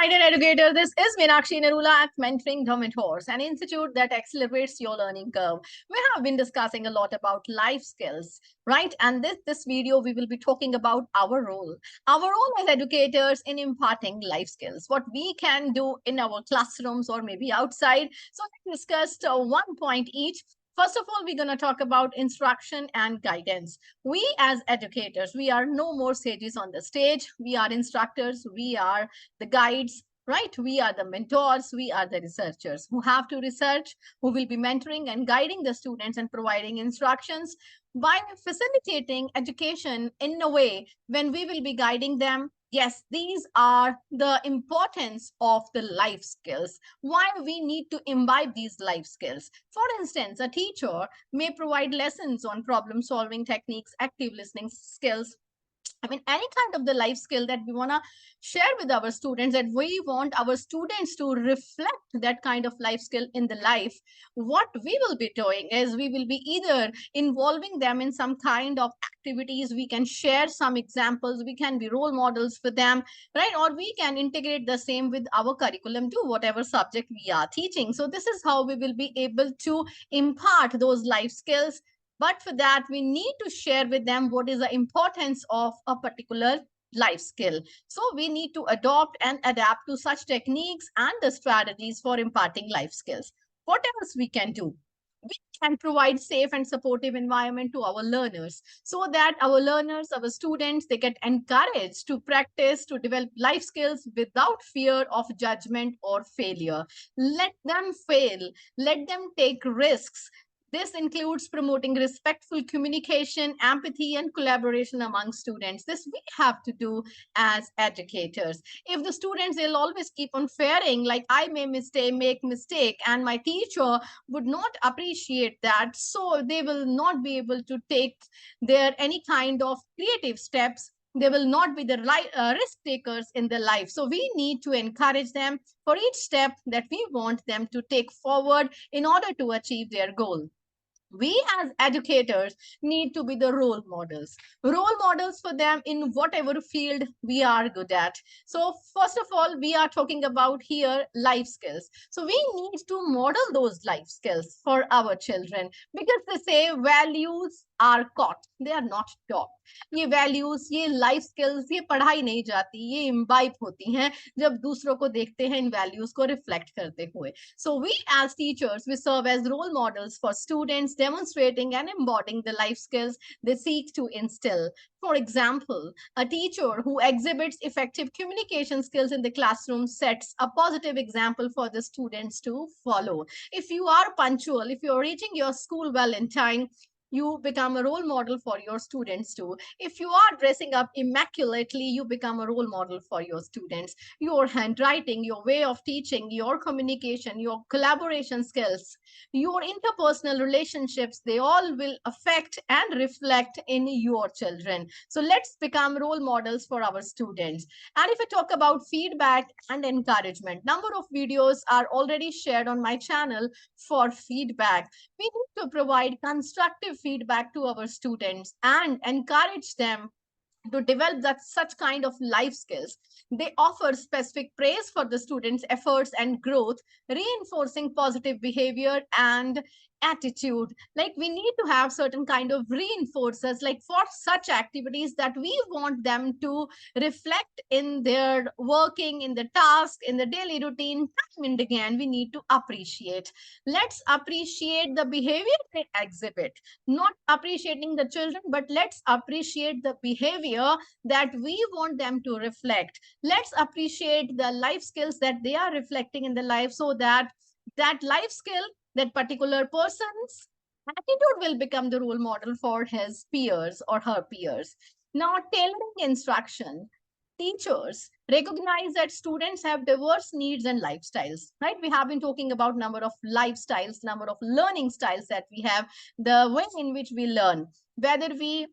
my dear educator, this is Meenakshi Nerula at Mentoring the Mentors, an institute that accelerates your learning curve. We have been discussing a lot about life skills, right? And this video, we will be talking about our role as educators in imparting life skills, what we can do in our classrooms or maybe outside. So let's discuss one point each. First of all, we're going to talk about instruction and guidance. We as educators, we are no more sages on the stage. We are instructors. We are the guides, right? We are the mentors. We are the researchers who have to research, who will be mentoring and guiding the students and providing instructions by facilitating education in a way when we will be guiding them. Yes, these are the importance of the life skills. Why we need to imbibe these life skills. For instance, a teacher may provide lessons on problem solving techniques, active listening skills, any kind of the life skill that we want to share with our students, that we want our students to reflect that kind of life skill in the life. What we will be doing is we will be either involving them in some kind of activities. We can share some examples. We can be role models for them, right? Or we can integrate the same with our curriculum to whatever subject we are teaching. So this is how we will be able to impart those life skills, but for that, we need to share with them what is the importance of a particular life skill. So we need to adopt and adapt to such techniques and the strategies for imparting life skills. What else we can do? We can provide safe and supportive environment to our learners so that our learners, our students, they get encouraged to practice, to develop life skills without fear of judgment or failure. Let them fail. Let them take risks. This includes promoting respectful communication, empathy, and collaboration among students. This we have to do as educators. If the students, they'll always keep on fearing, like I may make mistake, and my teacher would not appreciate that, so they will not be able to take their any kind of creative steps. They will not be the risk takers in their life. So we need to encourage them for each step that we want them to take forward in order to achieve their goal. We as educators need to be the role models for them in whatever field we are good at. So first of all, we are talking about here life skills. So we need to model those life skills for our children, because they say values are caught, they are not taught. ये values, ये life skills, ये पढ़ाई नहीं जाती, ये imbibe होती हैं जब दूसरों को देखते हैं इन वैल्यूज को रिफ्लेक्ट करते हुए. So we as teachers, we serve as role models for students, demonstrating and embodying the life skills they seek to instill. For example, a teacher who exhibits effective communication skills in the classroom sets a positive example for the students to follow. If you are punctual, if you're reaching your school well in time, you become a role model for your students too. If you are dressing up immaculately, you become a role model for your students. Your handwriting, your way of teaching, your communication, your collaboration skills, your interpersonal relationships, they all will affect and reflect in your children. So let's become role models for our students. And if I talk about feedback and encouragement, number of videos are already shared on my channel for feedback. We need to provide constructive feedback to our students and encourage them to develop that such kind of life skills. They offer specific praise for the students' efforts and growth, reinforcing positive behavior and attitude. Like we need to have certain kind of reinforcers, like for such activities that we want them to reflect in their working, in the task, in the daily routine. Time and again, we need to appreciate. Let's appreciate the behavior they exhibit, not appreciating the children, but let's appreciate the behavior that we want them to reflect. Let's appreciate the life skills that they are reflecting in the life, so that that life skill, that particular person's attitude will become the role model for his peers or her peers. Now, tailoring instruction. Teachers recognize that students have diverse needs and lifestyles, right? We have been talking about number of lifestyles, number of learning styles that we have, the way in which we learn, whether we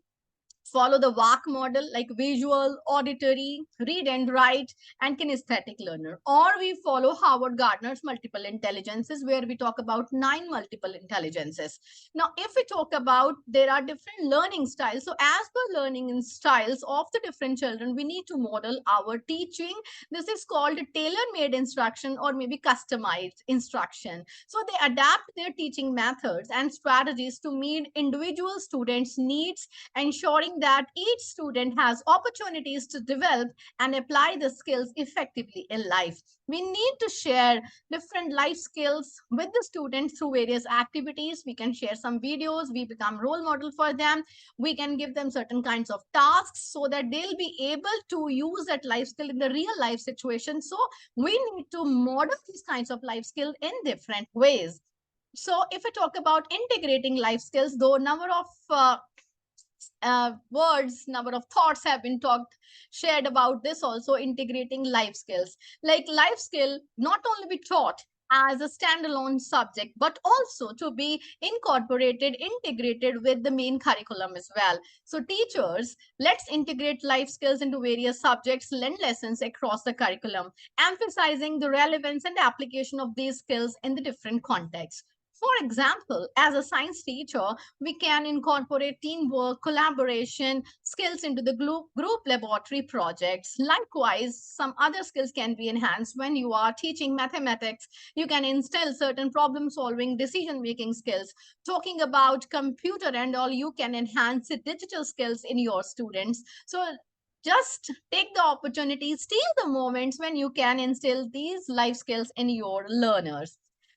follow the WAC model, like visual, auditory, read and write, and kinesthetic learner. Or we follow Howard Gardner's multiple intelligences, where we talk about 9 multiple intelligences. Now, if we talk about, there are different learning styles. So as per learning styles of the different children, we need to model our teaching. This is called tailor-made instruction, or maybe customized instruction. So they adapt their teaching methods and strategies to meet individual students' needs, ensuring that each student has opportunities to develop and apply the skills effectively in life. We need to share different life skills with the students through various activities. We can share some videos, we become role model for them. We can give them certain kinds of tasks so that they'll be able to use that life skill in the real life situation. So we need to model these kinds of life skills in different ways. So if we talk about integrating life skills, though number of words, number of thoughts have been shared about this also, integrating life skills. Like life skill not only be taught as a standalone subject, but also to be incorporated, integrated with the main curriculum as well. So teachers, let's integrate life skills into various subjects, learn lessons across the curriculum, emphasizing the relevance and application of these skills in the different contexts. For example, as a science teacher, we can incorporate teamwork, collaboration skills into the group laboratory projects. Likewise, some other skills can be enhanced when you are teaching mathematics. You can instill certain problem solving, decision making skills. Talking about computer and all, you can enhance the digital skills in your students. So just take the opportunity, steal the moments when you can instill these life skills in your learners.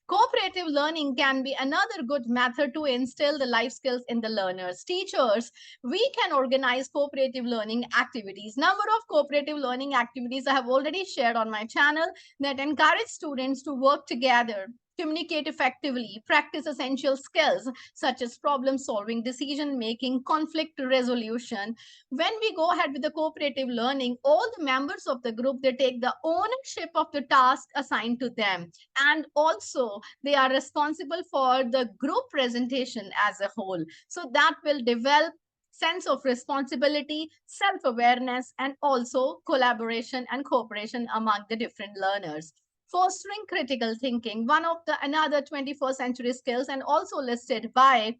Cooperative learning can be another good method to instill the life skills in the learners. Teachers, we can organize cooperative learning activities. Number of cooperative learning activities I have already shared on my channel that encourage students to work together, communicate effectively, practice essential skills such as problem solving, decision making, conflict resolution. When we go ahead with the cooperative learning, all the members of the group, they take the ownership of the task assigned to them, and also they are responsible for the group presentation as a whole. So that will develop sense of responsibility, self-awareness, and also collaboration and cooperation among the different learners. Fostering critical thinking, one of the another 21st century skills, and also listed by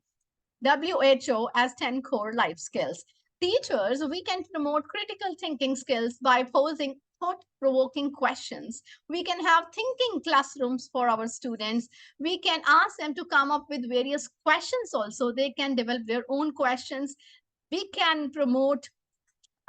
WHO as 10 core life skills. Teachers, we can promote critical thinking skills by posing thought-provoking questions. We can have thinking classrooms for our students. We can ask them to come up with various questions also. They can develop their own questions. We can promote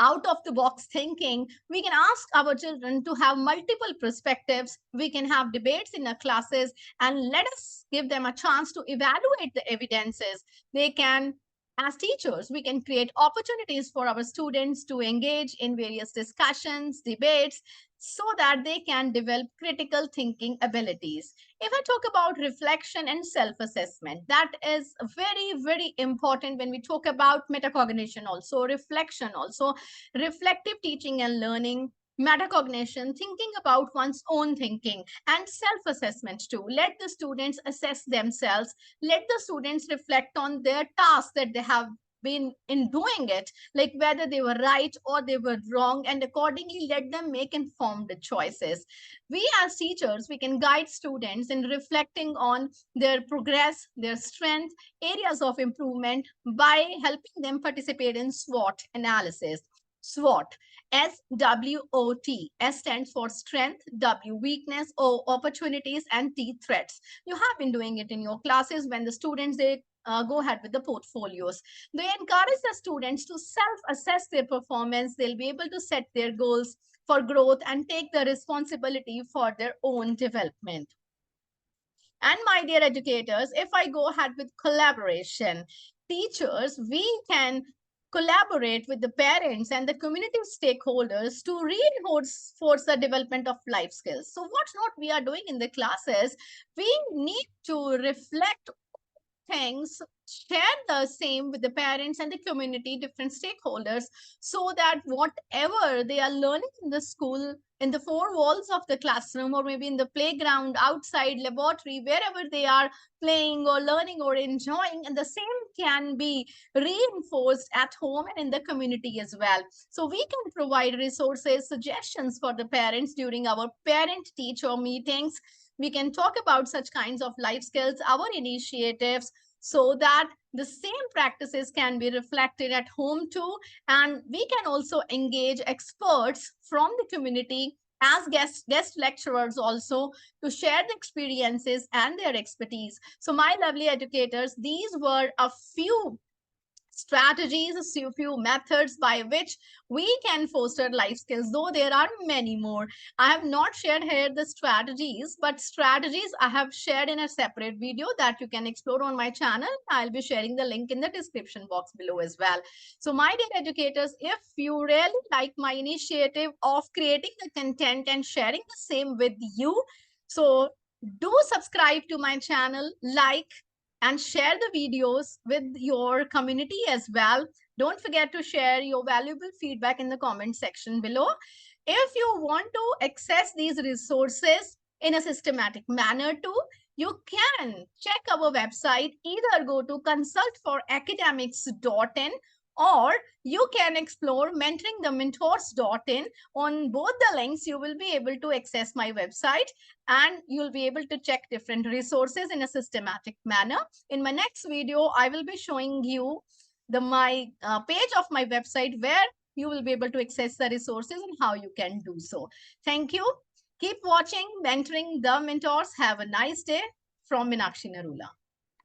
out of the box thinking. We can ask our children to have multiple perspectives. We can have debates in our classes, and let us give them a chance to evaluate the evidences. They can, as teachers, we can create opportunities for our students to engage in various discussions, debates, so that they can develop critical thinking abilities. If I talk about reflection and self-assessment, that is very, very important when we talk about metacognition also, reflection also, reflective teaching and learning, metacognition, thinking about one's own thinking, and self-assessment too. Let the students assess themselves. Let the students reflect on their tasks that they have been in doing it, like whether they were right or they were wrong, and accordingly let them make informed choices. We as teachers, we can guide students in reflecting on their progress, their strength, areas of improvement by helping them participate in SWOT analysis. SWOT, SWOT. S stands for strength, W weakness, O opportunities, and T threats. You have been doing it in your classes when the students, they go ahead with the portfolios. They encourage the students to self-assess their performance. They'll be able to set their goals for growth and take the responsibility for their own development. And my dear educators, if I go ahead with collaboration, teachers, we can collaborate with the parents and the community stakeholders to reinforce the development of life skills. So what not we are doing in the classes, we need to reflect things, share the same with the parents and the community, different stakeholders, so that whatever they are learning in the school, in the four walls of the classroom, or maybe in the playground, outside, laboratory, wherever they are playing or learning or enjoying, and the same can be reinforced at home and in the community as well. So we can provide resources, suggestions for the parents during our parent teacher meetings. We can talk about such kinds of life skills, our initiatives, so that the same practices can be reflected at home too. And we can also engage experts from the community as guest lecturers also, to share the experiences and their expertise. So my lovely educators, these were a few strategies, a few methods by which we can foster life skills, though there are many more. I have not shared here the strategies, but strategies I have shared in a separate video that you can explore on my channel. I'll be sharing the link in the description box below as well. So my dear educators, if you really like my initiative of creating the content and sharing the same with you, so do subscribe to my channel, like and share the videos with your community as well. Don't forget to share your valuable feedback in the comment section below. If you want to access these resources in a systematic manner too, you can check our website, either go to consultforacademics.in, or you can explore mentoringthementors.in. On both the links, you will be able to access my website, and you'll be able to check different resources in a systematic manner. In my next video, I will be showing you my page of my website, where you will be able to access the resources and how you can do so. Thank you. Keep watching Mentoring the Mentors. Have a nice day from Meenakshi Narula.